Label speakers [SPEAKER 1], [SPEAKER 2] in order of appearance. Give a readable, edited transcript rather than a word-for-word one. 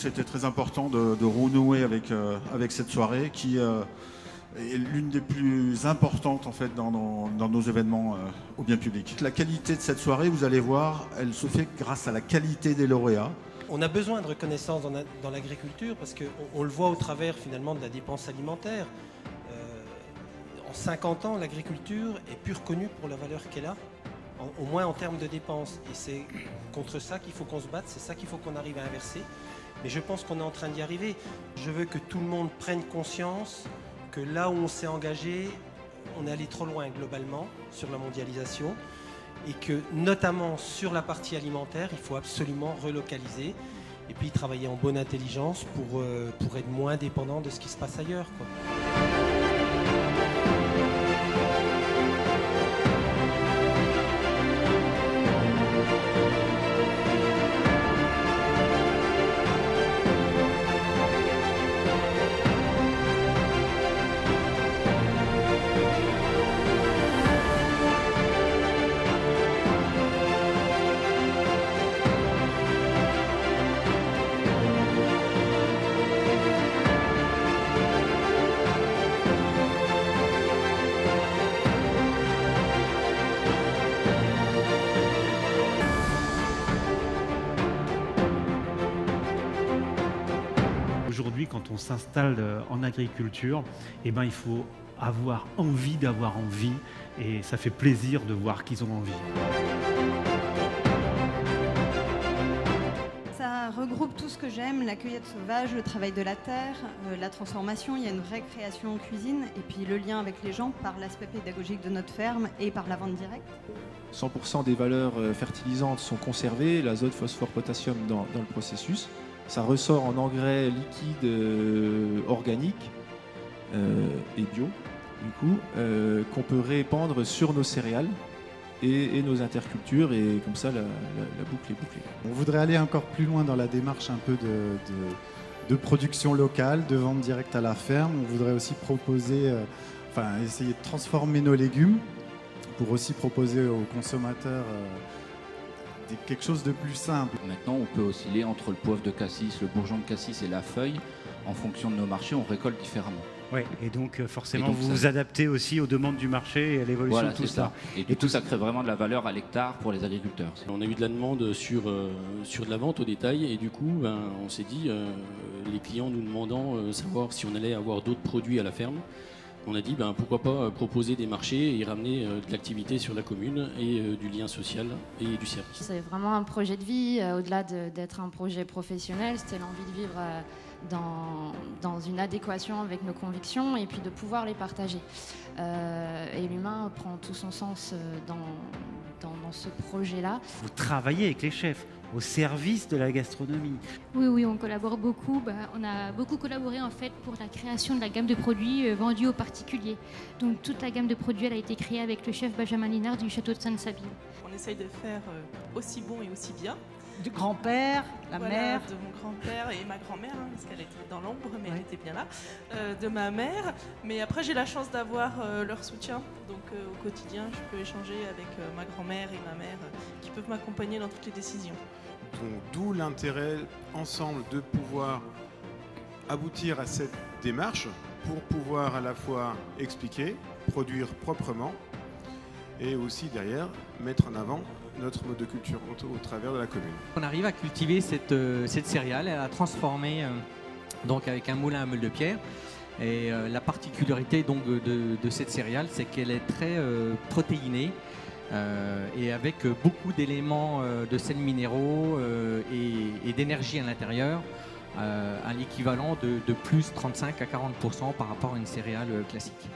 [SPEAKER 1] c'était très important de renouer avec cette soirée qui est l'une des plus importantes en fait, dans nos événements au bien public. La qualité de cette soirée, vous allez voir, elle se fait grâce à la qualité des lauréats.
[SPEAKER 2] On a besoin de reconnaissance dans l'agriculture parce qu'on le voit au travers finalement de la dépense alimentaire. En 50 ans, l'agriculture est plus reconnue pour la valeur qu'elle a, au moins en termes de dépenses. Et c'est contre ça qu'il faut qu'on se batte, c'est ça qu'il faut qu'on arrive à inverser. Mais je pense qu'on est en train d'y arriver. Je veux que tout le monde prenne conscience que là où on s'est engagé, on est allé trop loin globalement sur la mondialisation et que notamment sur la partie alimentaire, il faut absolument relocaliser et puis travailler en bonne intelligence pour être moins dépendant de ce qui se passe ailleurs, quoi.
[SPEAKER 3] Aujourd'hui, quand on s'installe en agriculture, eh ben, il faut avoir envie d'avoir envie et ça fait plaisir de voir qu'ils ont envie.
[SPEAKER 4] Ça regroupe tout ce que j'aime, la cueillette sauvage, le travail de la terre, la transformation, il y a une vraie création en cuisine et puis le lien avec les gens par l'aspect pédagogique de notre ferme et par la vente directe.
[SPEAKER 5] 100% des valeurs fertilisantes sont conservées, l'azote, phosphore, potassium dans le processus. Ça ressort en engrais liquide organique et bio, du coup, qu'on peut répandre sur nos céréales et nos intercultures, et comme ça la boucle est bouclée.
[SPEAKER 6] On voudrait aller encore plus loin dans la démarche un peu de production locale, de vente directe à la ferme. On voudrait aussi proposer, essayer de transformer nos légumes pour aussi proposer aux consommateurs quelque chose de plus simple.
[SPEAKER 7] Maintenant, on peut osciller entre le poivre de cassis, le bourgeon de cassis et la feuille. En fonction de nos marchés, on récolte différemment.
[SPEAKER 3] Oui, et donc forcément, vous vous adaptez aussi aux demandes du marché et à l'évolution de tout ça.
[SPEAKER 7] Et du coup, ça crée vraiment de la valeur à l'hectare pour les agriculteurs.
[SPEAKER 8] On a eu de la demande sur de la vente au détail et du coup, on s'est dit, les clients nous demandant savoir si on allait avoir d'autres produits à la ferme. On a dit pourquoi pas proposer des marchés et ramener de l'activité sur la commune et du lien social et du service.
[SPEAKER 9] C'est vraiment un projet de vie, au-delà d'être un projet professionnel, c'était l'envie de vivre dans une adéquation avec nos convictions et puis de pouvoir les partager. Et l'humain prend tout son sens dans ce projet-là.
[SPEAKER 3] Vous travaillez avec les chefs au service de la gastronomie.
[SPEAKER 10] Oui, on collabore beaucoup. On a beaucoup collaboré en fait pour la création de la gamme de produits vendus aux particuliers. Donc toute la gamme de produits elle a été créée avec le chef Benjamin Linard du château de Sainte-Sabine.
[SPEAKER 11] On essaye de faire aussi bon et aussi bien.
[SPEAKER 12] Du grand-père, la mère.
[SPEAKER 11] De mon grand-père et ma grand-mère, parce qu'elle était dans l'ombre, mais elle était bien là. De ma mère. Mais après, j'ai la chance d'avoir leur soutien. Donc au quotidien, je peux échanger avec ma grand-mère et ma mère qui peuvent m'accompagner dans toutes les décisions.
[SPEAKER 13] D'où l'intérêt ensemble de pouvoir aboutir à cette démarche pour pouvoir à la fois expliquer, produire proprement et aussi derrière mettre en avant notre mode de culture au travers de la commune.
[SPEAKER 14] On arrive à cultiver cette céréale et à la transformer donc avec un moulin à meule de pierre. Et la particularité donc de cette céréale, c'est qu'elle est très protéinée et avec beaucoup d'éléments de sels minéraux et d'énergie à l'intérieur, à l'équivalent de plus 35 à 40% par rapport à une céréale classique.